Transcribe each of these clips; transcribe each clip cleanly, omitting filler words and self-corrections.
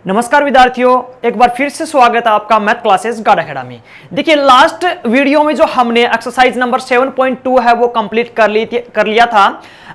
नमस्कार विद्यार्थियों, एक बार फिर से स्वागत है आपका मैथ क्लासेस गार्ड एकेडमी। देखिए लास्ट वीडियो में जो हमने एक्सरसाइज नंबर 7.2 है वो कंप्लीट कर लिया था।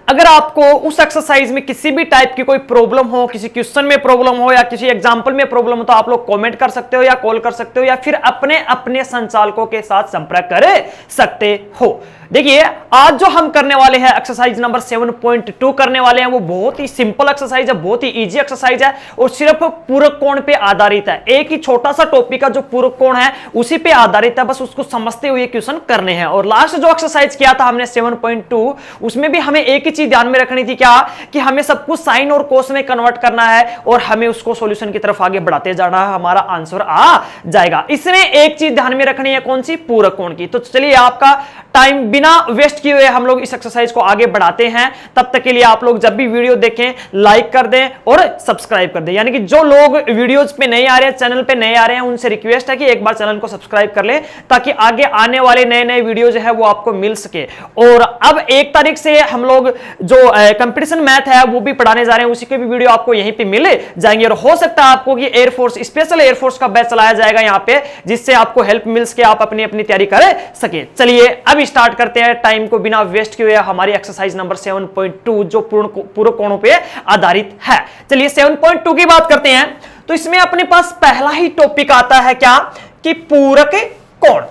अगर आपको उस एक्सरसाइज में किसी भी टाइप की कोई प्रॉब्लम हो, किसी क्वेश्चन में प्रॉब्लम हो या किसी एग्जांपल में प्रॉब्लम हो तो आप लोग कमेंट कर सकते हो या कॉल कर सकते हो या फिर अपने अपने संचालकों के साथ संपर्क कर सकते हो। देखिए आज जो हम करने वाले हैं एक्सरसाइज नंबर 7.2 करने वाले हैं वो बहुत ही सिंपल एक्सरसाइज है, बहुत ही इजी एक्सरसाइज है और सिर्फ पूरक कोण पे आधारित है। एक ही छोटा सा टॉपिक का जो पूरक कोण है उसी पे आधारित है, बस उसको समझते हुए क्वेश्चन करने हैं। और लास्ट जो एक्सरसाइज किया था हमने 7.2 उसमें भी हमें एक ही चीज ध्यान में रखनी थी, क्या कि हमें सब कुछ साइन और कोस में कन्वर्ट करना है और हमें उसको सॉल्यूशन की तरफ आगे बढ़ाते जाना है, हमारा आंसर आ जाएगा। इसमें एक चीज ध्यान में रखनी है, कौन सी? पूरक कोण की। तो चलिए आपका टाइम बिना वेस्ट किए हुए हम लोग इस एक्सरसाइज को आगे बढ़ाते हैं। तब तक के लिए आप लोग जब भी वीडियो देखें लाइक कर दें और सब्सक्राइब कर दें। यानी कि जो लोग वीडियोज पे नहीं आ रहे हैं, चैनल पे नहीं आ रहे हैं, उनसे रिक्वेस्ट है कि एक बार चैनल को सब्सक्राइब कर लें ताकि आगे आने वाले नए नए वीडियो जो है वो आपको मिल सके। और अब 1 तारीख से हम लोग जो कंपटीशन मैथ है वो भी पढ़ाने जा रहे हैं, उसी के भी वीडियो आपको यहीं पे मिल जाएंगे। और हो सकता है आपको कि एयरफोर्स स्पेशल एयरफोर्स का बैच चलाया जाएगा यहाँ पे, जिससे आपको हेल्प मिल सके, आप अपनी अपनी तैयारी कर सके। चलिए अब स्टार्ट करते हैं टाइम को बिना वेस्ट किए हमारी एक्सरसाइज नंबर 7.2 जो पूरक कोणों पे आधारित है। चलिए 7.2 की बात करते हैं। तो इसमें अपने पास पहला ही टॉपिक आता है क्या कि पूरक कोण।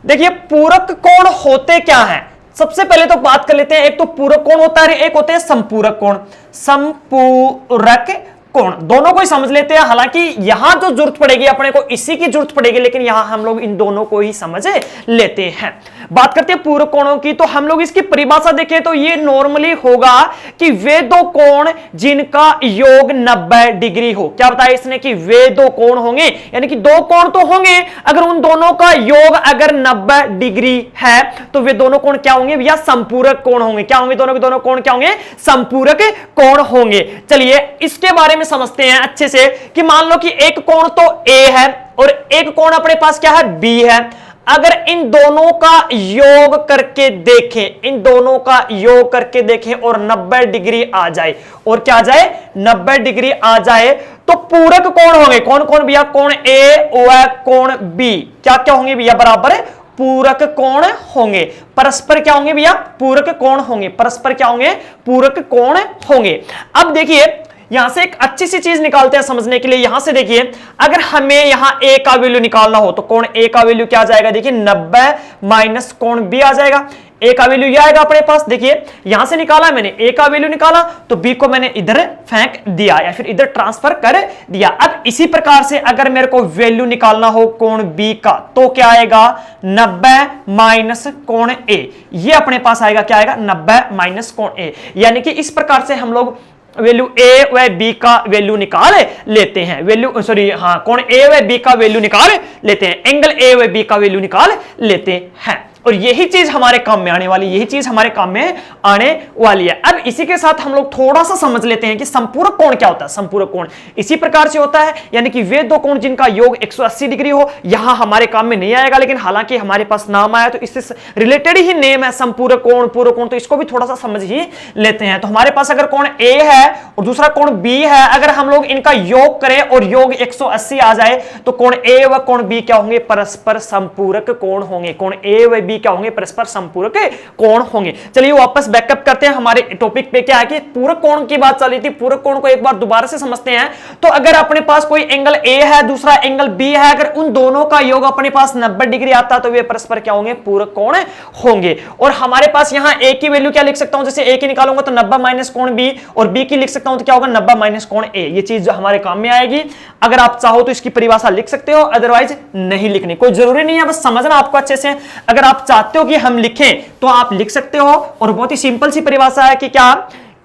देखिए पूरक कोण होते क्या हैं, सबसे पहले तो बात कर लेते हैं। एक तो पूरक कोण होता है, एक होते हैं संपूरक कोण। संपूरक कोण दोनों को ही समझ लेते हैं। हालांकि यहां जो जरूरत पड़ेगी अपने को इसी की जरूरत पड़ेगी, लेकिन यहां हम लोग इन दोनों को ही समझ लेते हैं। बात करते हैं पूरक कोणों की, तो हम लोग इसकी परिभाषा देखें तो ये नॉर्मली होगा कि वे दो कोण जिनका योग 90 डिग्री हो। क्या बताया इसने कि वे दो कोण होंगे, यानी कि दो कोण तो होंगे, अगर उन दोनों का योग अगर 90 डिग्री है तो वे दोनों कोण क्या होंगे भैया? संपूरक कोण होंगे। क्या होंगे? दोनों के दोनों कोण क्या होंगे? संपूरक कोण होंगे। चलिए इसके बारे में समझते हैं अच्छे से कि मान लो कि एक कोण तो A है और एक कोण अपने पास क्या है? B है। अगर इन दोनों का योग करके देखें, इन दोनों का योग करके देखें और 90 डिग्री आ जाए, और क्या आ जाए? 90 डिग्री आ जाए तो पूरक कोण होंगे। कौन कौन भैया? कोण A व कोण B क्या क्या होंगे भैया? बराबर है पूरक कोण होंगे। परस्पर क्या होंगे भैया? पूरक कोण होंगे। परस्पर क्या होंगे? पूरक कोण होंगे। अब देखिए यहां से एक अच्छी सी चीज निकालते हैं समझने के लिए। यहां से देखिए अगर हमें यहां A का वैल्यू निकालना हो तो कोण A का वैल्यू क्या आ जाएगा? देखिए 90 माइनस कोण B आ जाएगा। A का वैल्यू यह आएगा अपने पास। देखिए यहां से निकाला मैंने, A का वैल्यू निकाला तो B को मैंने इधर फेंक दिया या फिर इधर ट्रांसफर कर दिया। अब इसी प्रकार से अगर मेरे को वैल्यू निकालना हो कोण B का तो क्या आएगा? 90 माइनस कोण A। ये अपने पास आएगा, क्या आएगा? 90 माइनस कोण A। यानी कि इस प्रकार से हम लोग वैल्यू A व B का वैल्यू निकाल लेते हैं। वैल्यू सॉरी हाँ कोण A व B का वैल्यू निकाल लेते हैं, एंगल A व B का वैल्यू निकाल लेते हैं। और यही चीज हमारे काम में आने वाली, यही चीज हमारे काम में आने वाली है। अब इसी के साथ हम लोग थोड़ा सा समझ लेते हैं कि संपूरक कोण क्या होता है। संपूरक कोण इसी प्रकार से होता है, यानी कि वे दो कोण जिनका योग 180 डिग्री हो। यहां हमारे काम में नहीं आएगा, लेकिन हालांकि हमारे पास नाम आया तो इससे रिलेटेड ही नेम है संपूरक कोण, पूरक कोण, तो इसको भी थोड़ा सा समझ ही लेते हैं। तो हमारे पास अगर कोण A है और दूसरा कोण B है, अगर हम लोग इनका योग करें और योग 180 आ जाए तो कोण A व कोण B क्या होंगे? परस्पर संपूरक कोण होंगे। कोण A व B क्या होंगे? परस्पर संपूरक कोण होंगे। चलिए वापस बैकअप करते हैं हमारे टॉपिक पे। क्या है कि पूरक कोण की बात चल रही थी, पूरक कोण को एक बार दोबारा से समझते हैं। तो अगर अपने पास कोई एंगल A है, दूसरा एंगल B है, अगर उन दोनों का योग अपने पास 90 डिग्री आता तो वे परस्पर क्या होंगे? पूरक कोण होंगे। और हमारे पास यहां A की वैल्यू क्या लिख सकता हूं? जैसे A की निकालूंगा तो 90 माइनस कोण B, और B की लिख सकता हूं तो क्या होगा? 90 माइनस कोण A। ये चीज हमारे काम में आएगी। अगर आप चाहो तो इसकी परिभाषा लिख सकते हो, अदरवाइज नहीं लिखनी, कोई जरूरी नहीं है, बस समझना आपको अच्छे से। अगर आप चाहते हो कि हम लिखें तो आप लिख सकते हो। और बहुत ही सिंपल सी परिभाषा है कि क्या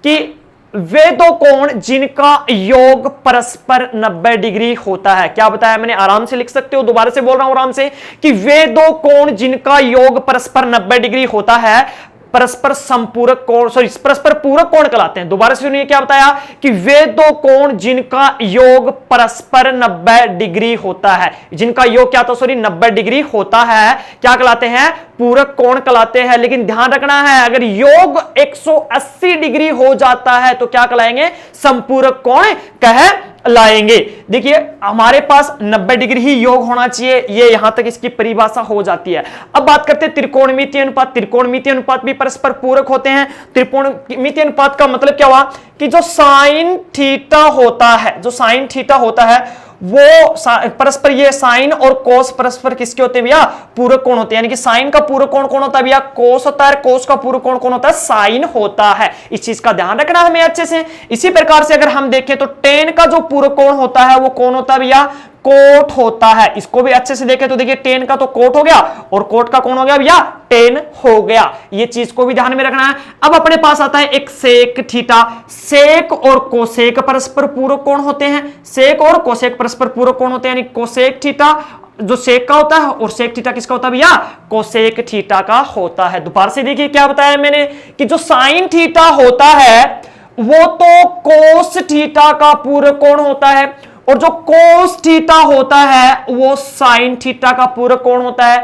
कि वे दो कोण जिनका योग परस्पर 90 डिग्री होता है। क्या बताया मैंने? आराम से लिख सकते हो, दोबारा से बोल रहा हूं आराम से, कि वे दो कोण जिनका योग परस्पर 90 डिग्री होता है परस्पर संपूरक कोण, सॉरी परस्पर पूरक कोण कहलाते हैं। दोबारा से सुनिए क्या बताया कि वे दो कोण जिनका योग परस्पर 90 डिग्री होता है, जिनका योग क्या था? सॉरी 90 डिग्री होता है, क्या कहलाते हैं? पूरक कोण कहलाते हैं। लेकिन ध्यान रखना है अगर योग 180 डिग्री हो जाता है तो क्या कहलाएंगे? संपूरक कोण कह लाएंगे। देखिए हमारे पास 90 डिग्री ही योग होना चाहिए, ये यहां तक इसकी परिभाषा हो जाती है। अब बात करते हैं त्रिकोणमितीय अनुपात। त्रिकोणमितीय अनुपात भी परस्पर पूरक होते हैं। त्रिकोणमितीय अनुपात का मतलब क्या हुआ कि जो साइन थीटा होता है, जो साइन थीटा होता है वो परस्पर, ये साइन और कोस परस्पर किसके होते हैं भैया? पूरक कोण होते हैं। यानी कि साइन का पूरक कोण कौन होता है भैया? कोस होता है। कोस का पूरक कोण कौन होता है? साइन होता है। इस चीज का ध्यान रखना हमें अच्छे से। इसी प्रकार से अगर हम देखें तो टेन का जो पूरक कोण होता है वो कौन होता है भैया? कोट होता है। इसको भी अच्छे से देखें तो देखिए टेन का तो कोट हो गया और कोट का कौन हो गया भैया? टेन हो गया। ये चीज को भी ध्यान में रखना है। अब अपने पास आता है एक सेक थीटा। सेक और कोसेक परस्पर पूरक कोण होते हैं। सेक और कोसेक परस्पर पूरक कोण होते हैं, यानी कोसेक थीटा जो सेक का होता है और सेक थीटा किसका होता है भैया? कोसेक थीटा का होता है। दोबारा से देखिए क्या बताया मैंने कि जो साइन थीटा होता है वो तो कोस थीटा का पूरक कोण होता है और जो कोस थीटा होता है वो साइन थीटा का पूरक कोण होता है।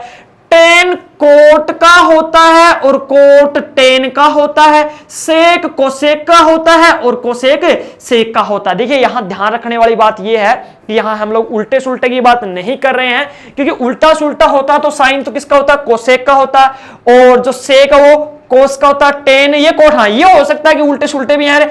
टेन कोट का होता है और कोट टेन का होता है। सेक कोसेक का होता है और कोसेक सेक का होता है। देखिए यहां ध्यान रखने वाली बात यह है कि यहां हम लोग उल्टे सुल्टे की बात नहीं कर रहे हैं, क्योंकि उल्टा सुल्टा होता तो साइन तो किसका होता है? कोसेक का होता है और जो सेक है वो कोस का होता है। टेन ये कोट, हाँ ये हो सकता है कि उल्टे सुल्टे भी हैं,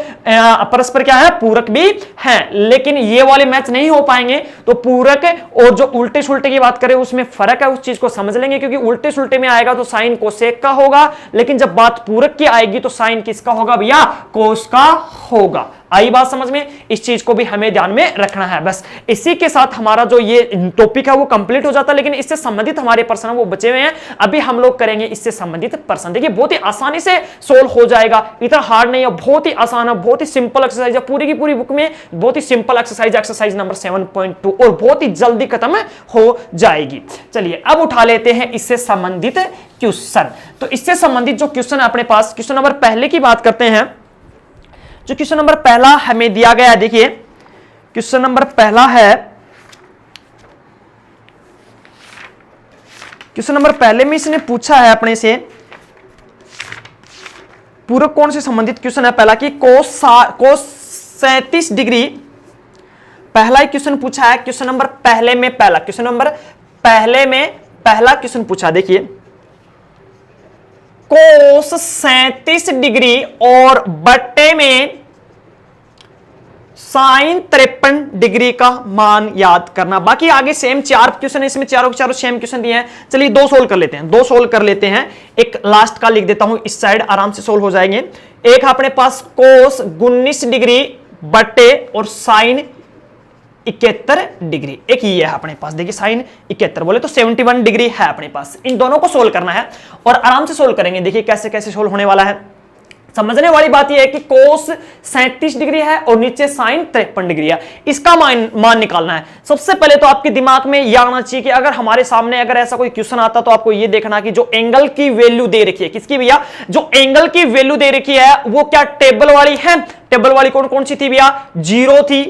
परस्पर क्या है? पूरक भी हैं, लेकिन ये वाले मैच नहीं हो पाएंगे। तो पूरक और जो उल्टे सुल्टे की बात करें उसमें फर्क है, उस चीज को समझ लेंगे, क्योंकि उल्टे सुल्टे में आएगा तो साइन कोसेक का होगा, लेकिन जब बात पूरक की आएगी तो साइन किसका होगा भैया? कोस का होगा। आई बात समझ में? इस चीज को भी हमें ध्यान में रखना है। बस इसी के साथ हमारा जो ये टॉपिक है वो कंप्लीट हो जाता है, लेकिन इससे संबंधित हमारे प्रश्न वो बचे हुए हैं। अभी हम लोग करेंगे इससे संबंधित प्रश्न। देखिए बहुत ही आसानी से सोल्व हो जाएगा, इतना हार्ड नहीं है, बहुत ही आसान है, बहुत ही सिंपल एक्सरसाइज है। पूरी की पूरी बुक में बहुत ही सिंपल एक्सरसाइज, एक्सरसाइज नंबर 7.2, और बहुत ही जल्दी खत्म हो जाएगी। चलिए अब उठा लेते हैं इससे संबंधित क्वेश्चन। तो इससे संबंधित जो क्वेश्चन है अपने पास, क्वेश्चन नंबर पहले की बात करते हैं। जो क्वेश्चन नंबर पहला हमें दिया गया है, देखिए क्वेश्चन नंबर पहला है, क्वेश्चन नंबर पहले में इसने पूछा है अपने से पूरक कोण से संबंधित क्वेश्चन है पहला कि कोस 37 डिग्री, पहला ही क्वेश्चन पूछा है। क्वेश्चन नंबर पहले में पहला, क्वेश्चन नंबर पहले में पहला क्वेश्चन पूछा, देखिए कोस 37 डिग्री और बट्टे में साइन 53 डिग्री का मान याद करना। बाकी आगे सेम 4 क्वेश्चन है, इसमें चारों के चारों सेम क्वेश्चन दिए हैं। चलिए 2 सोल्व कर लेते हैं, 2 सोल्व कर लेते हैं। एक लास्ट का लिख देता हूं, इस साइड आराम से सोल्व हो जाएंगे। एक अपने पास कोस 19 डिग्री बट्टे और साइन 71 डिग्री, एक ये है अपने पास। देखिए साइन 71 बोले तो 71 डिग्री है अपने पास। इन दोनों को सोल्व करना है और आराम से सोल्व करेंगे। देखिए कैसे कैसे सोल्व होने वाला है। समझने वाली बात यह है कि कोस 37 डिग्री है और नीचे साइन 53 डिग्री है, इसका मान निकालना है। सबसे पहले तो आपके दिमाग में यह आना चाहिए कि अगर हमारे सामने अगर ऐसा कोई क्वेश्चन आता तो आपको यह देखना कि जो एंगल की वैल्यू दे रखी है, किसकी भैया? जो एंगल की वैल्यू दे रखी है वो क्या टेबल वाली है? टेबल वाली कौन कौन सी थी भैया? 0 थी,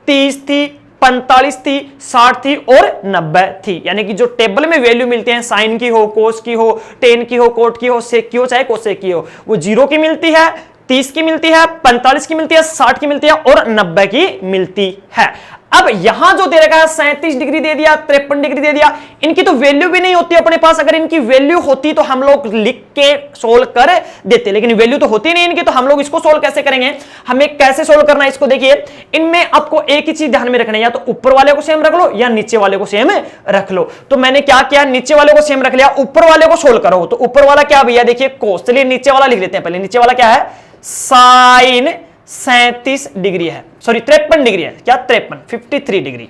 30 थी, 45 थी, 60 थी और 90 थी। यानी कि जो टेबल में वैल्यू मिलते हैं, साइन की हो, कोस की हो, टेन की हो, कोट की हो, सेक की हो, चाहे कोसेक की हो, वो 0 की मिलती है, 30 की मिलती है, 45 की मिलती है, 60 की मिलती है और 90 की मिलती है। अब यहां जो दे रखा है 37 डिग्री दे दिया, 53 डिग्री दे दिया, इनकी तो वैल्यू भी नहीं होती अपने पास। अगर इनकी वैल्यू होती तो हम लोग लिख के सोल्व कर देते, लेकिन वैल्यू तो होती नहीं इनकी, तो हम लोग इसको सोल्व कैसे करेंगे? हमें कैसे सोल्व करना है इसको देखिए। इनमें आपको एक ही चीज ध्यान में रखना है, या तो ऊपर वाले को सेम रख लो या नीचे वाले को सेम रख लो। तो मैंने क्या किया, नीचे वाले को सेम रख लिया, ऊपर वाले को सोल्व करो। तो ऊपर वाला क्या भैया? देखिए कोस, चलिए नीचे वाला लिख लेते हैं पहले। नीचे वाला क्या है? साइन 37 डिग्री है, सॉरी 53 डिग्री है, क्या 53 डिग्री,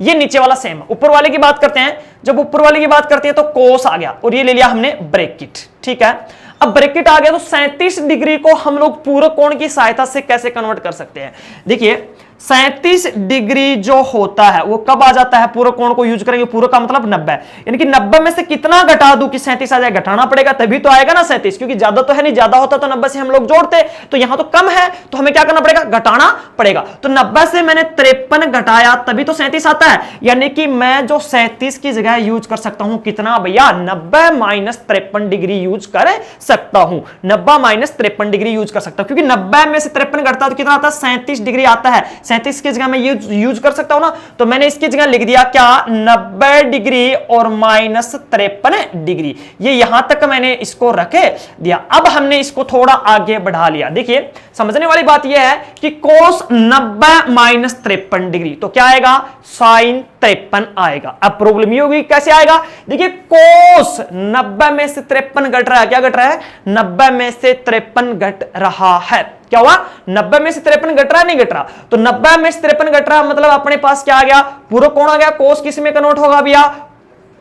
ये नीचे वाला सेम है। ऊपर वाले की बात करते हैं, जब ऊपर वाले की बात करते हैं तो कोस आ गया और ये ले लिया हमने ब्रैकेट, ठीक है। अब ब्रैकेट आ गया तो 37 डिग्री को हम लोग पूरक कोण की सहायता से कैसे कन्वर्ट कर सकते हैं? देखिए 37 डिग्री जो होता है वो कब आ जाता है? पूरक कोण को यूज करेंगे, पूरक का मतलब 90, यानी कि 90 में से कितना घटा दूं कि 37 आ जाए? घटाना पड़ेगा तभी तो आएगा ना 37, क्योंकि ज्यादा तो है नहीं, ज्यादा होता तो 90 से हम लोग जोड़ते, तो यहां तो कम है तो हमें क्या करना पड़ेगा? घटाना पड़ेगा। तो 90 से मैंने 53 घटाया तभी तो 37 आता है, यानी कि मैं जो 37 की जगह यूज कर सकता हूं कितना भैया? 90 माइनस 53 डिग्री यूज कर सकता हूं, 90 माइनस 53 डिग्री यूज कर सकता हूं, क्योंकि 90 में से 53 घटता तो कितना आता है? 37 डिग्री आता है। 37 की जगह मैं ये यूज कर सकता हूं ना, तो मैंने इसकी जगह लिख दिया क्या 90 डिग्री और -53 डिग्री। ये यहां तक मैंने इसको रखे दिया। अब हमने इसको थोड़ा आगे बढ़ा लिया। देखिए समझने वाली बात यह है कि cos 90 - 53 डिग्री तो क्या आएगा sin 53 आएगा। अब प्रॉब्लम ये होगी कैसे आएगा, देखिए cos 90 में से 53 घट रहा है, क्या घट रहा है 90 में से 53 घट रहा है। क्या हुआ 90 में से 53 घट रहा है, नहीं घट रहा, तो 90 में से 53 घट रहा मतलब अपने पास क्या आ गया पूरक कौन आ गया, cos किस में कन्वर्ट होगा भैया,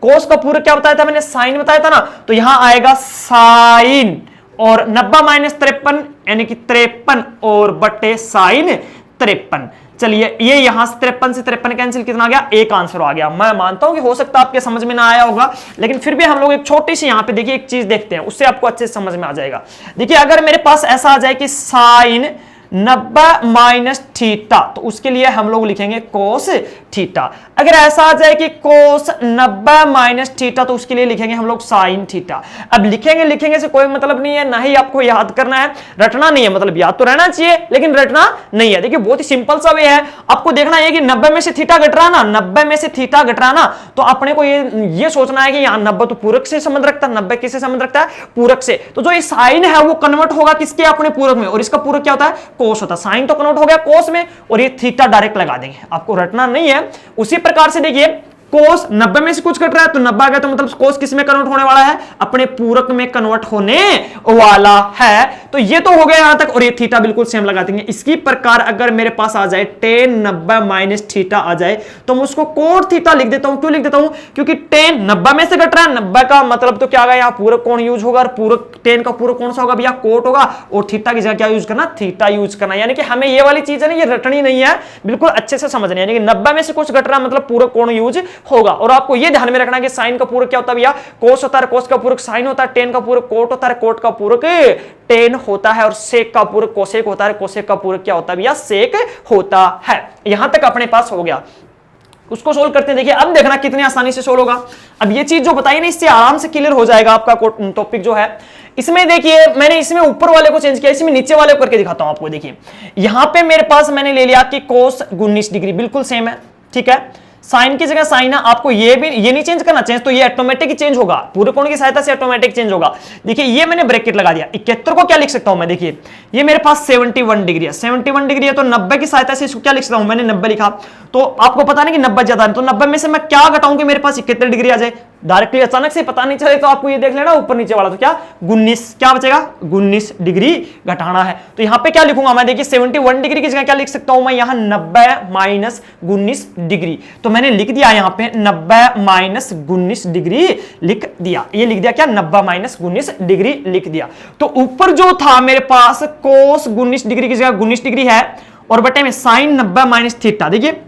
cos का पूरक क्या बताया था मैंने sin बताया था ना, तो यहां आएगा sin और 90 - 53 यानी कि 53 और बटे sin 53। चलिए ये यहां से 53 से 53 कैंसिल कितना आ गया, एक आंसर आ गया। मैं मानता हूं कि हो सकता है आपके समझ में ना आया होगा, लेकिन फिर भी हम लोग एक छोटी सी यहां पे देखिए एक चीज देखते हैं, उससे आपको अच्छे से समझ में आ जाएगा। देखिए अगर मेरे पास ऐसा आ जाए कि sin 90 - थीटा तो उसके लिए हम लोग लिखेंगे cos थीटा। अगर ऐसा आ जाए कि cos 90 - थीटा तो उसके लिए लिखेंगे हम लोग sin थीटा। अब लिखेंगे से कोई मतलब नहीं है, ना ही आपको याद करना है, रटना नहीं है, मतलब याद तो रहना चाहिए लेकिन रटना नहीं है। देखिए बहुत ही सिंपल सा वे है, आपको देखना है कि 90 में से थीटा घट रहा ना, 90 में से थीटा घट रहा ना, तो अपने को ये सोचना है कि यहाँ 90 तो पूरक से संबंध रखता है, 90 किससे संबंध रखता है, पूरक से। तो जो ये साइन है वो कन्वर्ट होगा किसके, अपने पूरक में, और इसका पूरक क्या होता है कोस होता है। साइन तो कन्वर्ट हो गया कोस में और ये थीटा डायरेक्ट लगा देंगे, आपको रटना नहीं है। उसी प्रकार से देखिए कोस 90 में से कुछ कट रहा है तो 90 आ गया, तो मतलब कोस किस में कन्वर्ट होने वाला है, अपने पूरक में कन्वर्ट होने वाला है। तो ये तो हो गया यहां तक, और ये थीटा बिल्कुल सेम लगा देंगे। इसी प्रकार अगर मेरे पास आ जाए tan 90 - थीटा आ जाए तो मैं उसको कोट थीटा लिख देता हूं। क्यों लिख देता हूं, क्योंकि tan 90 में से घट रहा है, 90 का मतलब तो क्या आ गया, यहाँ पूरक कोण यूज होगा, और पूरक tan का पूरक कौन सा होगा भैया, कोट होगा, और थीटा की जगह क्या यूज करना, थीटा यूज करना। यानी कि हमें ये वाली चीज है ना, ये रटनी नहीं है, बिल्कुल अच्छे से समझनी है। यानी कि 90 में से कुछ घट रहा है मतलब पूरक कोण यूज होगा। और आपको ये ध्यान में रखना कि साइन का पूरक क्या होता है भैया, कोस होता है, कोस का पूरक साइन होता है, टेन का पूरक कोट होता है, कोट का पूरक टेन होता है, और सेक का पूरक कोसेक होता है, कोसेक का पूरक क्या होता है भैया, सेक होता है। यहां तक अपने पास हो गया, उसको सोल्व करते हैं। देखिए अब देखना कितनी आसानी से सोल्व होगा। अब ये चीज जो बताई ना, इससे आराम से क्लियर हो जाएगा आपका टॉपिक जो है। इसमें देखिए मैंने इसमें ऊपर वाले को चेंज किया, इसमें नीचे वाले को करके दिखाता हूं आपको। देखिए यहां पे मेरे पास मैंने ले लिया कि कोस 19 डिग्री, बिल्कुल सेम है, ठीक है। साइन की जगह साइन है, आपको ये नहीं चेंज करना, चेंज तो ये ऑटोमेटिक ही चेंज होगा, पूरे कोण की सहायता से ऑटोमेटिक चेंज होगा। देखिए ये मैंने ब्रैकेट लगा दिया, 71 को क्या लिख सकता हूं मैं, देखिए ये मेरे पास 71 डिग्री है, 71 डिग्री है, तो 90 की सहायता से इसको क्या लिख सकता हूं, मैंने 90 लिखा। तो आपको पता नहीं कि 90 ज्यादा है, तो 90 में से मैं क्या घटाऊं कि मेरे पास 71 डिग्री आ जाए। डायरेक्टली अचानक से पता नहीं चले तो आपको ये देख लेना ऊपर नीचे वाला, तो क्या 19 क्या बचेगा, 19 डिग्री घटाना है। तो यहां पे क्या लिखूंगा मैं, देखिए 71 डिग्री की जगह क्या लिख सकता हूं मैं, यहां 90 - 19 डिग्री। तो मैंने लिख दिया यहां पे 90 - 19 डिग्री लिख दिया। ये लिख दिया क्या, 90 - 19 डिग्री लिख दिया। तो ऊपर जो था मेरे पास कोस 19 डिग्री की जगह 19 डिग्री है, और बटे में साइन 90 - थीटा। देखिए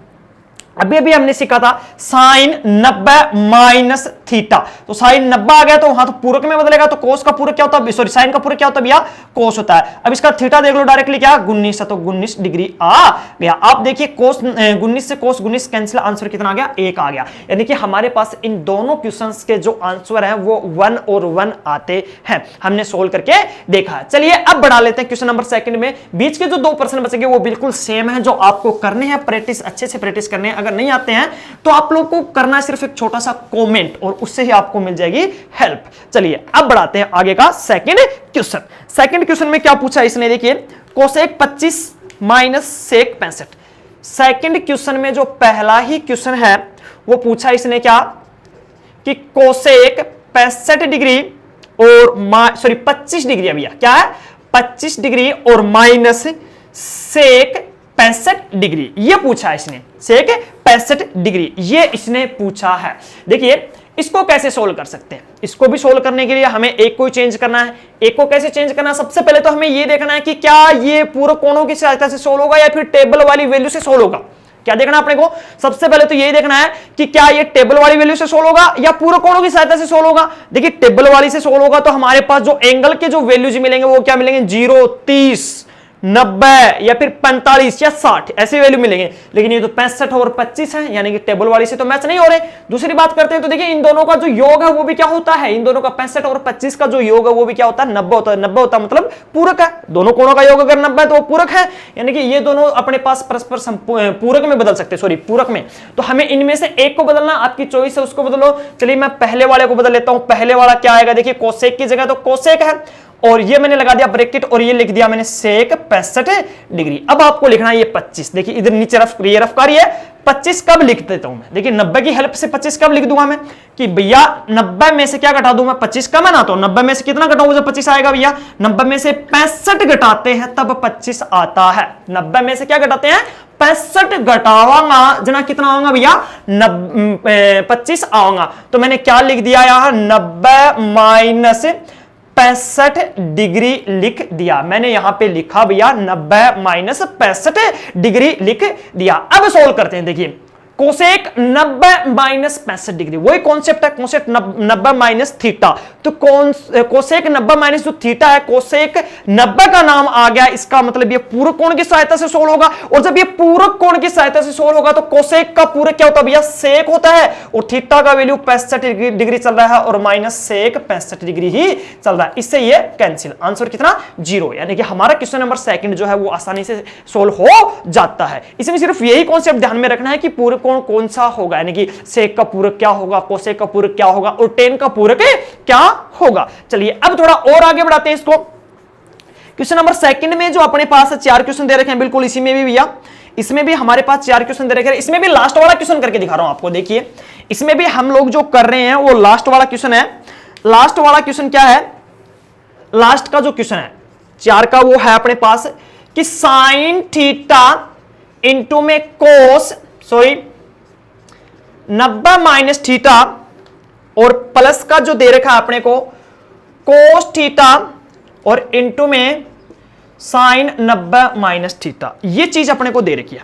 अभी हमने सीखा था साइन 90 - थीटा, तो साइन 90 आ गया तो वहां तो पूरक में बदलेगा, तो कोस का पूरक क्या होता है, सॉरी साइन का पूरक क्या होता है भैया, कोस होता है। अब इसका थीटा देख लो डायरेक्टली क्या 19 है, तो 19 डिग्री आ गया। आप देखिए कोस 19 से कोस 19 कैंसिल, आंसर कितना आ गया, 1 आ गया। यानी कि हमारे पास इन दोनों क्वेश्चंस के जो आंसर हैं वो 1 और 1 आते हैं, हमने सोल्व करके देखा। चलिए अब बढ़ा लेते हैं क्वेश्चन नंबर 2 में। बीच के जो 2 प्रश्न बचेंगे वो बिल्कुल सेम है, जो आपको करने हैं प्रैक्टिस, अच्छे से प्रैक्टिस करने हैं। अगर नहीं आते हैं तो आप लोग को करना है सिर्फ एक छोटा सा कमेंट, और उससे ही आपको मिल जाएगी हेल्प। चलिए अब बढ़ाते हैं आगे का सेकंड क्वेश्चन। सेकंड क्वेश्चन में क्या पूछा इसने, देखिए cosec 25 minus sec 65। Second question में जो पहला ही क्वेश्चन है वो पूछा इसने क्या कि कोसेक 65 डिग्री और सॉरी 25 डिग्री, अभी क्या है 25 डिग्री और माइनस सेक 65 डिग्री, ये पूछा है इसने, सेक 65 डिग्री ये इसने पूछा है। देखिए इसको कैसे सोल्व कर सकते हैं, इसको भी सोल्व करने के लिए हमें एक को चेंज करना है। एक को कैसे चेंज करना है, सबसे पहले तो हमें ये देखना है कि क्या ये पूरे कोणों की सहायता से सोल्व होगा या फिर टेबल वाली वैल्यू से सोल्व होगा। क्या देखना अपने को, सबसे पहले तो यही देखना है कि क्या ये टेबल वाली वैल्यू से सोल्व होगा या पूरे कोणों की सहायता से सोल्व होगा। देखिए टेबल वाली से सोल्व होगा तो हमारे पास जो एंगल के जो वैल्यूज मिलेंगे वो क्या मिलेंगे, 0, 30, 90 या फिर 45 या 60 ऐसे वैल्यू मिलेंगे। लेकिन ये तो 65 और 25 है, यानी कि टेबल वाली से तो मैच नहीं हो रहे। दूसरी बात करते हैं तो देखिए इन दोनों का जो योग है वो भी क्या होता है, इन दोनों का 65 और 25 का जो योग है वो भी क्या होता है, 90 होता है। 90 होता है मतलब पूरक है, दोनों कोणों का योग अगर 90 है तो वो पूरक है, यानी कि ये दोनों अपने पास परस्पर पूरक में बदल सकते हैं, सॉरी पूरक में। तो हमें इनमें से एक को बदलना, आपकी चॉइस है उसको बदलो। चलिए मैं पहले वाले को बदल लेता हूं। पहले वाला क्या आएगा, देखिए कोसेक की जगह तो कोसेक है, और ये मैंने लगा दिया ब्रैकेट और ये लिख दिया मैंने सेक 65 डिग्री। अब आपको लिखना है ये 25, देखिए इधर नीचे ये रफकारी है, 25 कब लिख देता हूं मैं, देखिए 90 की हेल्प से 25 कब लिख दूंगा मैं, कि भैया 90 में से क्या घटा दूं मैं, 25 कम है ना, तो 90 में से कितना घटाऊंगा जब 25 आएगा भैया, 90 में से 65 घटाते हैं तब 25 आता है। 90 में से क्या घटाते हैं, 65 घटावांगा जना कितना आऊंगा भैया, 25 आऊंगा। तो मैंने क्या लिख दिया यहां, 90 माइनस 65 डिग्री लिख दिया मैंने, यहां पे लिखा भैया 90 माइनस 65 डिग्री लिख दिया। अब सोल्व करते हैं, देखिए कोसेक 90 माइनस 65 डिग्री, वही कॉन्सेप्ट है, कोसेक 90 माइनस थीटा। तो कोसेक 90 माइनस जो थीटा है, कोसेक 90 का नाम आ गया, इसका मतलब ये पूरक कोण की सहायता से सोल्व होगा। और जब ये पूरक कोण की सहायता से सोल्व होगा तो कोसेक का पूरक क्या होता है भैया, सेक होता है, और थीटा का वैल्यू 65 डिग्री चल रहा है और माइनस सेक 65 डिग्री ही चल रहा है, इससे ये कैंसिल। आंसर कितना, 0, यानी कि हमारा क्वेश्चन नंबर सेकंड जो है वो आसानी से सोल्व हो जाता है। इसमें सिर्फ यही कॉन्सेप्ट ध्यान में रखना है कि पूरक कोण कौन सा होगा, यानी कि सेक का पूरक क्या होगा, कोसेक का पूरक क्या होगा और टेन का पूरक क्या होगा। चलिए अब थोड़ा और आगे बढ़ाते हैं इसको। क्वेश्चन नंबर सेकंड में जो अपने पास 4 क्वेश्चन दे रखे हैं, बिल्कुल इसी में भी भैया, इसमें भी हमारे पास 4 क्वेश्चन दे रखे हैं। इसमें भी लास्ट वाला क्वेश्चन करके दिखा रहा हूं आपको, देखिए इसमें भी हम लोग जो कर रहे हैं वो लास्ट वाला क्वेश्चन है। लास्ट वाला क्वेश्चन क्या है, लास्ट का जो क्वेश्चन है 4 का वो है अपने पास कि साइन थीटा इंटू में कोस 90 माइनस थीटा और प्लस का जो दे रखा है अपने को कोस थीटा और इंटू में साइन 90 माइनस थीटा, ये चीज अपने को दे रखी है,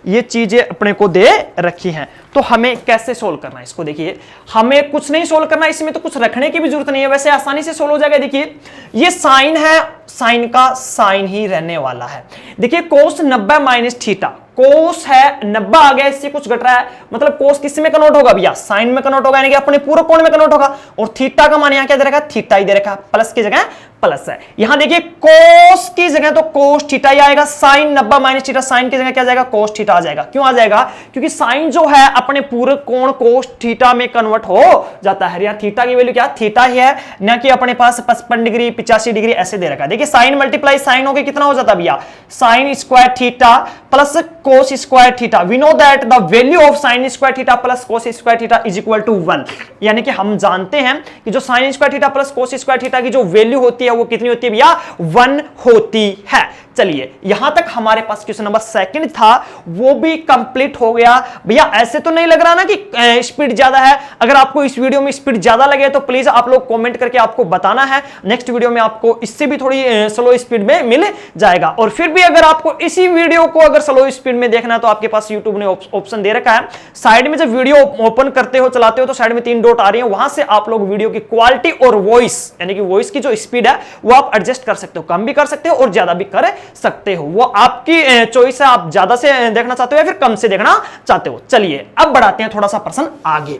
ये चीजें अपने को दे रखी हैं। तो हमें कैसे सोल्व करना है इसको, देखिए हमें कुछ नहीं सोल्व करना, इसमें तो कुछ रखने की भी जरूरत नहीं है, वैसे आसानी से सोल्व हो जाएगा। देखिए ये साइन है, साइन का साइन ही रहने वाला है। देखिए कोस 90 माइनस थीटा, कोस है 90 आ गया, इससे कुछ घट रहा है, मतलब कोस किस में कन्वर्ट होगा भैया, साइन में कन्वर्ट होगा, यानी कि अपने पूरे कोण में कन्वर्ट होगा। और थीटा का मान यहां क्या दे रखा है, थीटा ही दे रखा है, प्लस की जगह प्लस है। यहां देखिए कोस की जगह तो कोस थीटा ही आएगा, साइन 90 माइनस थीटा, साइन की जगह क्या जाएगा, कोस थीटा आ जाएगा। क्यों आ जाएगा, क्योंकि साइन जो है अपने पूरे कोण कोस थीटा में कन्वर्ट हो जाता है। यहां थीटा की वैल्यू क्या, थीटा ही है, ना कि अपने पास 55 डिग्री 85 डिग्री ऐसे दे रखा है। देखिए साइन मल्टीप्लाई साइन हो गया, कितना हो जाता है भैया, sine square theta plus cos square theta. We know that the value of sine square theta plus cos square theta is equal to 1, यानी कि हम जानते हैं कि जो sine square theta plus cos square theta की जो वैल्यू होती है वो कितनी होती है भैया, 1 होती है। चलिए यहां तक हमारे पास क्वेश्चन नंबर सेकंड था, वो भी कंप्लीट हो गया। भैया ऐसे तो नहीं लग रहा ना कि स्पीड ज्यादा है, अगर आपको इस वीडियो में स्पीड ज्यादा लगे तो प्लीज आप लोग कमेंट करके आपको बताना है, नेक्स्ट वीडियो में आपको इससे भी थोड़ी स्लो स्पीड में मिल जाएगा। और फिर भी अगर आपको इसी वीडियो को अगर स्लो स्पीड में देखना है तो आपके पास यूट्यूब ने ऑप्शन दे रखा है, साइड में जब वीडियो ओपन करते हो चलाते हो तो साइड में 3 डॉट आ रही है, वहां से आप लोग वीडियो की क्वालिटी और वॉइस यानी कि वॉइस की जो स्पीड है वो आप एडजस्ट कर सकते हो, कम भी कर सकते हो और ज्यादा भी कर सकते हो, वो आपकी चॉइस है, आप ज्यादा से देखना चाहते हो या फिर कम से देखना चाहते हो। चलिए अब बढ़ाते हैं थोड़ा सा प्रश्न आगे,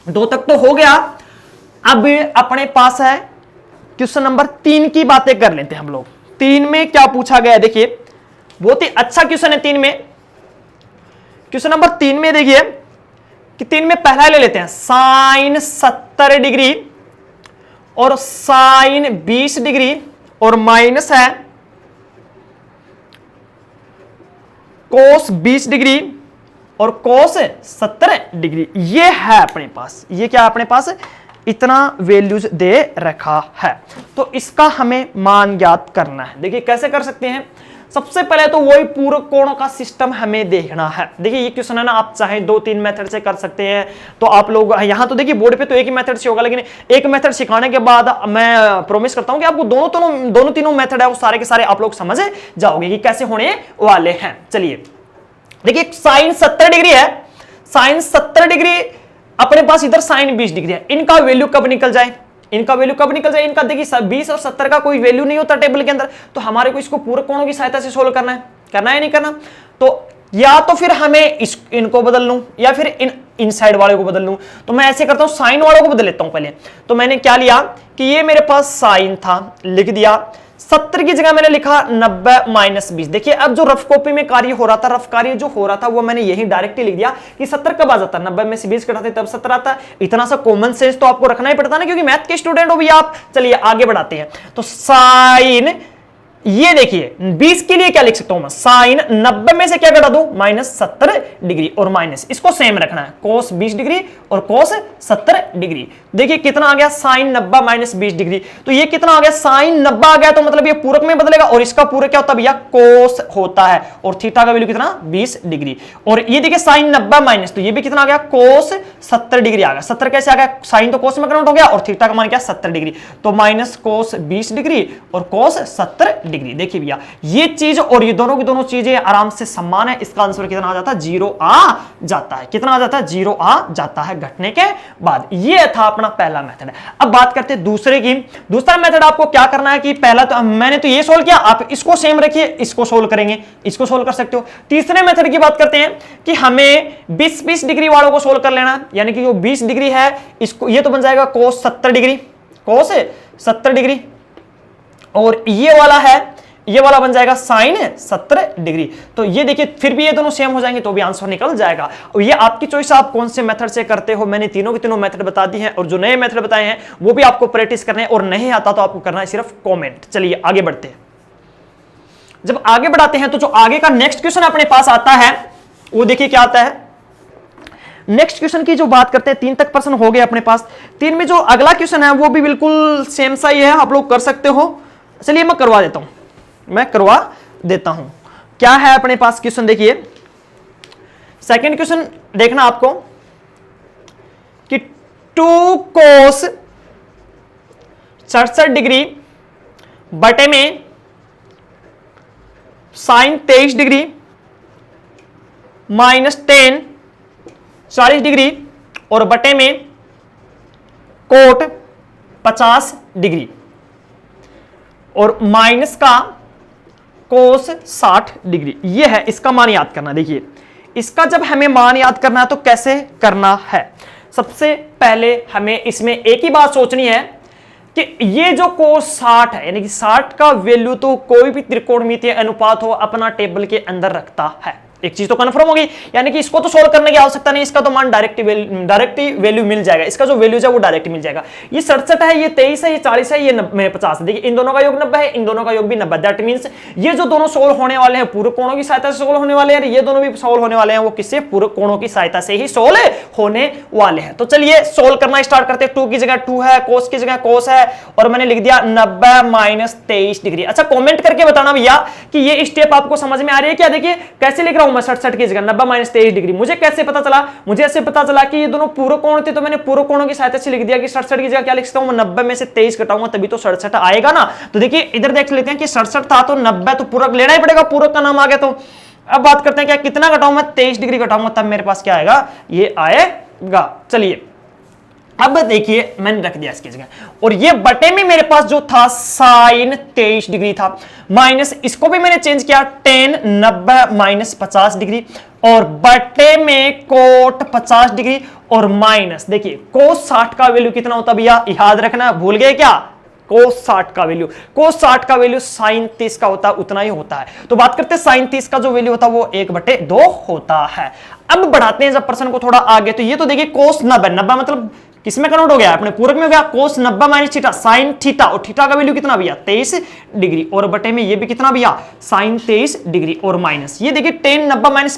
2 तक तो हो गया, अब अपने पास है क्वेश्चन नंबर 3 की बातें कर लेते हैं हम लोग। 3 में क्या पूछा गया, देखिए बहुत ही अच्छा क्वेश्चन है 3 में। क्वेश्चन नंबर 3 में देखिए कि 3 में पहला ले लेते हैं, साइन 70 डिग्री और साइन 20 डिग्री और माइनस है कोस 20 डिग्री और कोस 70 डिग्री। ये है अपने पास, ये क्या है अपने पास, इतना वैल्यूज दे रखा है, तो इसका हमें मान ज्ञात करना है। देखिए कैसे कर सकते हैं, सबसे पहले तो वही पूरक कोणों का सिस्टम हमें देखना है। देखिए ये क्वेश्चन है ना, आप चाहे 2-3 मेथड से कर सकते हैं, तो आप लोग यहां तो देखिए बोर्ड पे तो एक ही मेथड से होगा, लेकिन एक मेथड सिखाने के बाद मैं प्रॉमिस करता हूं कि आपको दोनों तीनों मेथड है वो सारे के सारे आप लोग समझ जाओगे कि कैसे होने वाले हैं। चलिए देखिए साइन 70 डिग्री है, साइन 70 डिग्री अपने पास इधर साइन 20 डिग्री है, इनका वैल्यू कब निकल जाए, इनका वैल्यू कब निकल जाए, इनका देखिए 20 और 70 का कोई वैल्यू नहीं होता टेबल के अंदर, तो हमारे को इसको पूरक कोणों की सहायता से सोल्व करना है नहीं करना। तो या तो फिर हमें इनको बदल लूं या फिर इन साइड वाले को बदल लूं। तो मैं ऐसे करता हूं, साइन वालों को बदल लेता हूं पहले। तो मैंने क्या लिया कि ये मेरे पास साइन था, लिख दिया 70 की जगह मैंने लिखा 90 माइनस 20। देखिए अब जो रफ कॉपी में कार्य हो रहा था, रफ कार्य जो हो रहा था वो मैंने यही डायरेक्टली लिख दिया कि 70 कब आ जाता है, 90 में से 20 घटाते तब 70 आता है। इतना सा कॉमन सेंस तो आपको रखना ही पड़ता ना, क्योंकि मैथ के स्टूडेंट हो भी आप। चलिए आगे बढ़ाते हैं। तो साइन, ये देखिए 20 के लिए क्या लिख सकता हूं मैं, साइन 90 में से क्या घटा दूं, माइनस 70 डिग्री, और माइनस इसको सेम रखना है, कोस 20 डिग्री और कोस 70 डिग्री। देखिए कितना आ गया, साइन 90 माइनस 20 डिग्री। तो ये कितना आ गया, साइन 90 आ गया, तो मतलब ये पूरक में बदलेगा, और इसका पूरक क्या होता है भैया, कोस होता है, और थीटा का वैल्यू कितना 20 डिग्री। और ये देखिए साइन 90 माइनस, तो ये भी कितना आ गया, कोस 70 डिग्री आ गया। 70 कैसे आ गया, साइन तो कोस में कन्वर्ट हो गया, और थीटा का मान क्या 70 डिग्री, तो माइनस कोस 20 डिग्री और कोस 70 डिग्री। देखिए भैया ये चीज और ये दोनों की दोनों चीजें आराम से समान है। इसका आंसर कितना आ जाता है, 0 आ जाता है। कितना आ जाता है, 0 आ जाता है घटने के बाद। ये था अपना पहला मेथड। अब बात करते हैं दूसरे की। दूसरा मेथड आपको क्या करना है कि पहला तो मैंने तो ये सोल्व किया, आप इसको सेम रखिए, इसको सोल्व करेंगे, इसको सोल्व कर सकते हो। तीसरे मेथड की बात करते हैं कि हमें 20 डिग्री वालों को सोल्व कर लेना, यानी कि जो 20 डिग्री है इसको, ये तो बन जाएगा कोस 70 डिग्री, कोस 70 डिग्री, और ये वाला है, ये वाला बन जाएगा साइन 70 डिग्री। तो ये देखिए फिर भी ये दोनों सेम हो जाएंगे तो भी आंसर निकल जाएगा। और ये आपकी चॉइस, आप कौन से मेथड से करते हो। मैंने तीनों के तीनों मेथड बता दी हैं, और जो नए मेथड बताए हैं वो भी आपको प्रैक्टिस करने हैं, और नहीं आता तो आपको करना है सिर्फ कमेंट। चलिए आगे बढ़ते हैं। जब आगे बढ़ाते हैं तो जो आगे का नेक्स्ट क्वेश्चन अपने पास आता है वो देखिए क्या आता है। नेक्स्ट क्वेश्चन की जो बात करते हैं, 3 तक प्रश्न हो गए अपने पास। 3 में जो अगला क्वेश्चन है वो भी बिल्कुल सेम सा ही है, आप लोग कर सकते हो। चलिए मैं करवा देता हूं, क्या है अपने पास क्वेश्चन। देखिए सेकंड क्वेश्चन देखना आपको कि 2 कोस 67 डिग्री बटे में साइन 23 डिग्री माइनस 10 40 डिग्री और बटे में कोट 50 डिग्री और माइनस का कोस 60 डिग्री। ये है, इसका मान याद करना। देखिए इसका जब हमें मान याद करना है तो कैसे करना है। सबसे पहले हमें इसमें एक ही बात सोचनी है कि ये जो कोस 60 है, यानी कि 60 का वैल्यू तो कोई भी त्रिकोणमितीय अनुपात हो अपना टेबल के अंदर रखता है। एक चीज तो कंफर्म हो गई, यानी कि इसको तो सोल्व करने की आवश्यकता नहीं, इसका तो मान डायरेक्ट वैल्यू मिल जाएगा, इसका जो वैल्यू है वो डायरेक्ट मिल जाएगा। ये 67 है, ये 23 है, ये 40 है, ये 50 है। देखिए इन दोनों का योग 90 है, इन दोनों का योग भी 90। दैट मींस ये जो दोनों सोल्व होने वाले हैं पूरक कोणों की सहायता से सोल्व होने वाले हैं, ये दोनों भी सोल्व होने वाले हैं वो किससे, पूरक कोणों की सहायता से ही सोल्व होने वाले हैं। तो चलिए सोल्व करना स्टार्ट करते हैं। 2 की जगह 2 है, कोस की जगह कोस है, और मैंने लिख दिया 90 माइनस 23 डिग्री। अच्छा कॉमेंट करके बताना भैया कि ये स्टेप आपको समझ में आ रही है क्या। देखिए कैसे लिख रहा हूं मैं 67 की जगह 90 माइनस 23 डिग्री। मुझे कैसे पता चला, मुझे ऐसे पता चला कि ये दोनों पूरक कोण थे, तो मैंने पूरक कोणों की सहायता से लिख दिया कि 67 की जगह क्या लिख सकता हूं मैं, 90 में से 23 घटाऊंगा तभी तो 67 आएगा ना। तो देखिए इधर देख लेते हैं कि 67 था तो 90 तो पूरक लेना ही पड़ेगा, पूरक का नाम आ गया। तो अब बात करते हैं क्या कितना घटाऊं मैं, 23 डिग्री घटाऊंगा तब मेरे पास क्या आएगा, ये आएगा। चलिए अब देखिए मैंने रख दिया इसकी जगह, और ये बटे में मेरे पास जो था साइन 23 डिग्री था, माइनस इसको भी मैंने चेंज किया 10 90 माइनस 50 डिग्री, और बटे में कोट 50 डिग्री, और माइनस देखिए कोस 60 का वैल्यू कितना होता भैया, याद रखना, भूल गए क्या, कोस 60 का वैल्यू, कोस 60 का वैल्यू साइन 30 का होता है, उतना ही होता है। तो बात करते हैं साइन 30 का जो वैल्यू होता है वो 1/2 होता है। अब बढ़ाते हैं जब प्रश्न को थोड़ा आगे, तो ये तो देखिए कोस 90 मतलब किसमें कन्वर्ट हो गया, अपने पूरक में हो गया, कोस 90 माइनस थीटा साइन थीटा, और थीटा का वैल्यू कितना भैया 23 डिग्री, और बटे में ये भी कितना भैया साइन 23 डिग्री, और माइनस ये देखिए 10 90 माइनस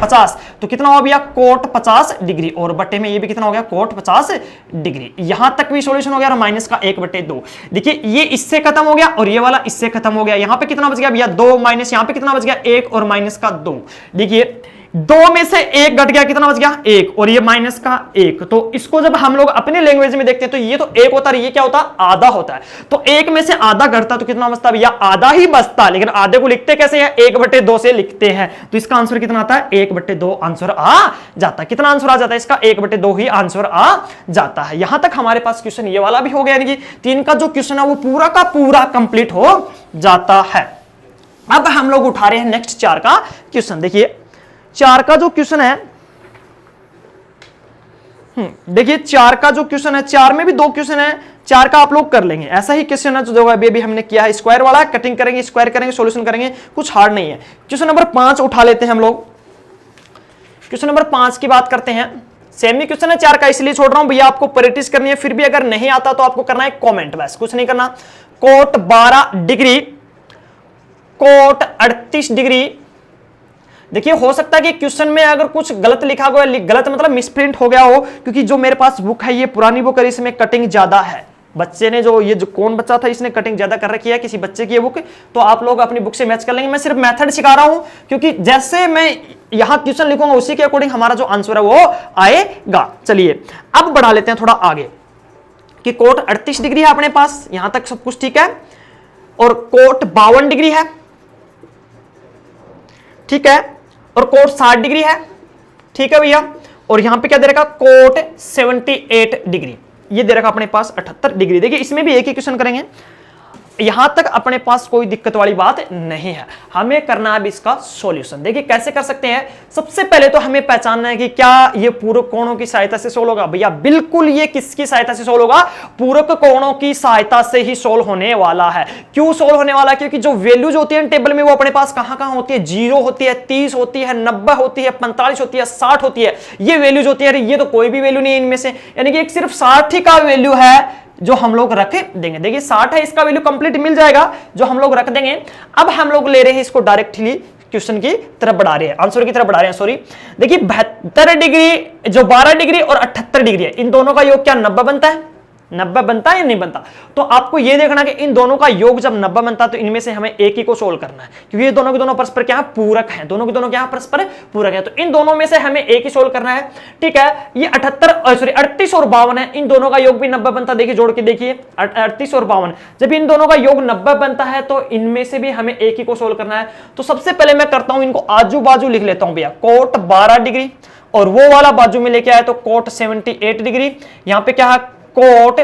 50 तो कितना हुआ भैया कोट 50 डिग्री, और बटे में ये भी कितना हो गया कोट 50 डिग्री। यहां तक भी सॉल्यूशन हो गया, और माइनस का 1/2। देखिए ये इससे खत्म हो गया और ये वाला इससे खत्म हो गया। यहां पे कितना बच गया भैया 2, माइनस यहां पे कितना बच गया 1 और माइनस का 2। देखिए दो में से एक घट गया, कितना बच गया? एक, और ये माइनस का एक। तो इसको जब हम लोग अपने लैंग्वेज में देखते हैं तो ये तो एक होता है, ये क्या होता है? आधा होता है। तो एक में से आधा घटता तो कितना बचता भैया? आधा ही बचता। लेकिन आधे को लिखते कैसे हैं? 1/2 से लिखते हैं। तो इसका आंसर कितना आता है? 1/2 आंसर आ जाता है। कितना आंसर आ जाता है इसका? 1/2 ही आंसर आ जाता है। यहां तक हमारे पास क्वेश्चन ये वाला भी हो गया, यानी कि 3 का जो क्वेश्चन है वो पूरा का पूरा कंप्लीट हो जाता है। अब हम लोग उठा रहे हैं नेक्स्ट 4 का क्वेश्चन। देखिए 4 का जो क्वेश्चन है, देखिए 4 का जो क्वेश्चन है, 4 में भी 2 क्वेश्चन है, 4 का आप लोग कर लेंगे। ऐसा ही क्वेश्चन है जो अभी हमने किया है, स्क्वायर वाला, कटिंग करेंगे, स्क्वायर करेंगे, सॉल्यूशन करेंगे, कुछ हार्ड नहीं है। क्वेश्चन नंबर 5 उठा लेते हैं हम लोग। क्वेश्चन नंबर 5 की बात करते हैं। सेमी क्वेश्चन है 4 का, इसलिए छोड़ रहा हूं भैया, आपको प्रैक्टिस करनी है। फिर भी अगर नहीं आता तो आपको करना है कॉमेंट, बस कुछ नहीं करना। Cot 12 degree, cot 38 degree. देखिए हो सकता है कि क्वेश्चन में अगर कुछ गलत लिखा गया, गलत मतलब मिसप्रिंट हो गया हो, क्योंकि जो मेरे पास बुक है ये पुरानी बुक है, इसमें कटिंग ज्यादा है। बच्चे ने जो कौन बच्चा था इसने कटिंग ज्यादा कर रखी है, किसी बच्चे की बुक, तो आप लोग अपनी बुक से मैच कर लेंगे। मैं सिर्फ मेथड सिखा रहा हूं, क्योंकि जैसे मैं यहां क्वेश्चन लिखूंगा उसी के अकॉर्डिंग हमारा जो आंसर है वो आएगा। चलिए अब बढ़ा लेते हैं थोड़ा आगे, कि कोट 38 डिग्री है अपने पास, यहां तक सब कुछ ठीक है, और कोट 52 डिग्री है, ठीक है, और कोट 60 डिग्री है, ठीक है भैया, और यहां पे क्या दे रखा? कोट 78 डिग्री, ये दे रखा अपने पास 78 डिग्री। देखिए इसमें भी एक ही क्वेश्चन करेंगे, यहां तक अपने पास कोई दिक्कत वाली बात नहीं है। हमें करना है इसका सॉल्यूशन। देखिए कैसे कर सकते हैं? सबसे पहले तो हमें पहचानना है कि क्या ये पूरक कोणों की सहायता से सोल्व होगा। भैया बिल्कुल ये किसकी सहायता से सोल्व होगा? पूरक कोणों की सहायता से ही सोल्व होने वाला है। क्यों सोल्व होने वाला है? क्योंकि जो वैल्यूज होती है टेबल में वो अपने पास कहां होती है? 0 होती है, 30 होती है, 90 होती है, 45 होती है, 60 होती है, ये वैल्यूज होती है। ये तो कोई भी वैल्यू नहीं है इनमें से, यानी कि एक सिर्फ 60 का वैल्यू है जो हम लोग रख देंगे। देखिए 60 है, इसका वैल्यू कंप्लीट मिल जाएगा जो हम लोग रख देंगे। अब हम लोग ले रहे हैं इसको डायरेक्टली क्वेश्चन की तरफ बढ़ा रहे हैं, आंसर की तरफ बढ़ा रहे हैं, सॉरी। देखिए 72 डिग्री, जो 12 डिग्री और 78 डिग्री है, इन दोनों का योग क्या 90 बनता है? 90 बनता है या नहीं बनता? तो आपको यह देखना कि इन दोनों का योग जब 90 बनता है तो इनमें से हमें एक ही को सोल्व करना है, क्योंकि ये दोनों के दोनों परस्पर क्या है? पूरक हैं। दोनों के दोनों क्या है? परस्पर पूरक है। तो इन दोनों में से हमें एक ही सोल्व करना है, ठीक है। ये 38 और 52 है, इन दोनों का योग भी 90 बनता है। देखिए जोड़ के देखिए 38 और 52, जब इन दोनों का योग 90 बनता है तो इनमें से भी हमें एक ही को सोल्व करना है। तो सबसे पहले मैं करता हूं, इनको आजू बाजू लिख लेता हूं भैया। कोट 12 डिग्री और वो वाला बाजू में लेके आया तो कोट 78 डिग्री, यहां पे क्या है? कोट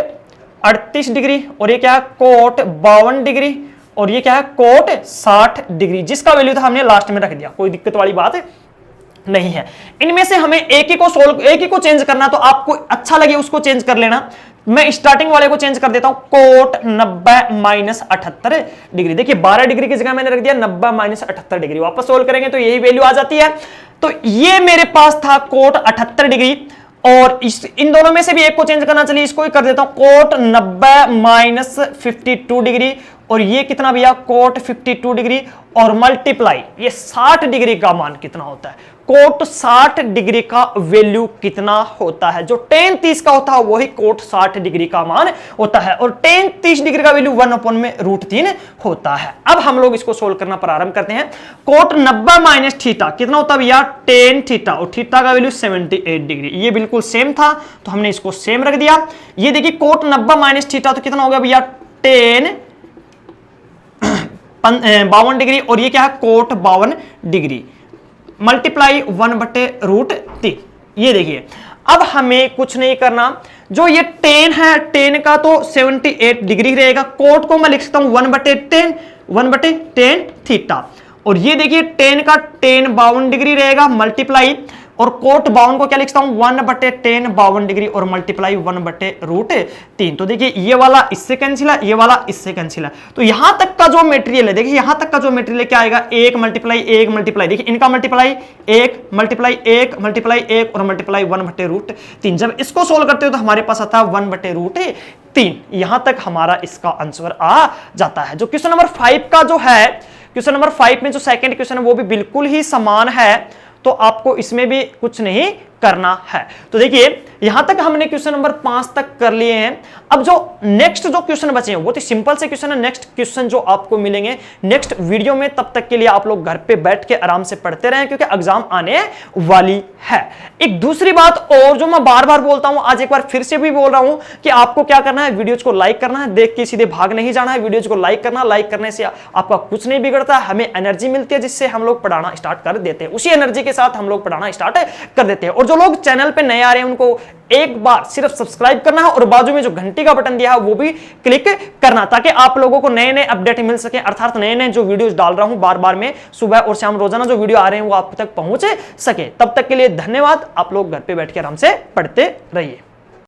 38 डिग्री, और ये क्या है? कोट 52 डिग्री, और ये क्या है? कोट 60 डिग्री, जिसका वैल्यू था हमने लास्ट में रख दिया। कोई दिक्कत वाली बात नहीं है। इनमें से हमें एक ही को चेंज करना, तो आपको अच्छा लगे उसको चेंज कर लेना। मैं स्टार्टिंग वाले को चेंज कर देता हूं, कोट 90 - 78 डिग्री। देखिए 12 डिग्री की जगह मैंने रख दिया 90 - 78 डिग्री। वापस सोल्व करेंगे तो यही वैल्यू आ जाती है। तो ये मेरे पास था कोट 78 डिग्री, और इन दोनों में से भी एक को चेंज करना, चलिए इसको ही कर देता हूं, कोट 90 - 52 डिग्री, और ये कितना भैया? कोट 52 डिग्री, और मल्टीप्लाई ये 60 डिग्री का मान कितना होता है? कोट 60 डिग्री का वैल्यू कितना होता है? जो tan 30 का होता है वही कोट 60 डिग्री का मान होता है, और tan 30 डिग्री का वैल्यू 1/√3 होता है। अब हम लोग इसको सोल्व करना प्रारंभ करते हैं। कोट 90 - थीटा कितना होता है भैया? tan थीटा, और थीटा का वैल्यू 78 डिग्री। ये बिल्कुल सेम था तो हमने इसको सेम रख दिया। ये देखिए कोट 90 - थीटा तो कितना हो गया भैया? tan 52 डिग्री, और ये क्या है? Cot 52 degree, multiply 1/√3। ये देखिए अब हमें कुछ नहीं करना, जो ये tan है, tan का तो 78 डिग्री रहेगा। कोट को मैं लिख सकता हूं 1/tan थीटा, और ये देखिए tan का tan 52 डिग्री रहेगा, मल्टीप्लाई, और कोट 52 को क्या लिखता हूं? 1/tan 52 डिग्री, और मल्टीप्लाई 1/√3। तो देखिए ये वाला इससे कैंसिल है, ये वाला इससे कैंसिल है। तो यहां तक का जो मटेरियल है, देखिए यहां तक का जो मटेरियल क्या आएगा? 1 मल्टीप्लाई 1 मल्टीप्लाई, देखिए इनका मल्टीप्लाई 1 मल्टीप्लाई 1 मल्टीप्लाई 1 और मल्टीप्लाई 1/√3। जब इसको सोल्व करते हो तो हमारे पास आता है 1/√3। यहां तक हमारा इसका आंसर आ जाता है। जो क्वेश्चन नंबर 5 का जो है, क्वेश्चन नंबर 5 में जो सेकंड क्वेश्चन है वो भी बिल्कुल ही समान है, तो आपको इसमें भी कुछ नहीं करना है। तो देखिए यहां तक हमने क्वेश्चन नंबर 5 तक कर लिए हैं। अब जो नेक्स्ट जो क्वेश्चन बचे हैं वो तो सिंपल से क्वेश्चन है। नेक्स्ट क्वेश्चन जो आपको मिलेंगे नेक्स्ट वीडियो में, तब तक के लिए आप लोग घर पे बैठ के आराम से पढ़ते रहें क्योंकि एग्जाम आने वाली है। एक दूसरी बात और जो मैं बार बार बोलता हूं, आज एक बार फिर से भी बोल रहा हूं कि आपको क्या करना है, वीडियोज को लाइक करना है, देख के सीधे भाग नहीं जाना है, वीडियोज को लाइक करना। लाइक करने से आपका कुछ नहीं बिगड़ता, हमें एनर्जी मिलती है जिससे हम लोग पढ़ाना स्टार्ट कर देते हैं। उसी एनर्जी के साथ हम लोग पढ़ाना स्टार्ट कर देते हैं। और जो लोग चैनल पे नए आ रहे हैं उनको एक बार सिर्फ सब्सक्राइब करना है और बाजू में जो घंटी का बटन दिया है वो भी क्लिक करना, ताकि आप लोगों को नए नए अपडेट मिल सके, अर्थात नए नए जो वीडियोस डाल रहा हूं बार बार में सुबह और शाम रोजाना जो वीडियो आ रहे हैं वो आप तक पहुंच सके। तब तक के लिए धन्यवाद। आप लोग घर पे बैठ के आराम से पढ़ते रहिए।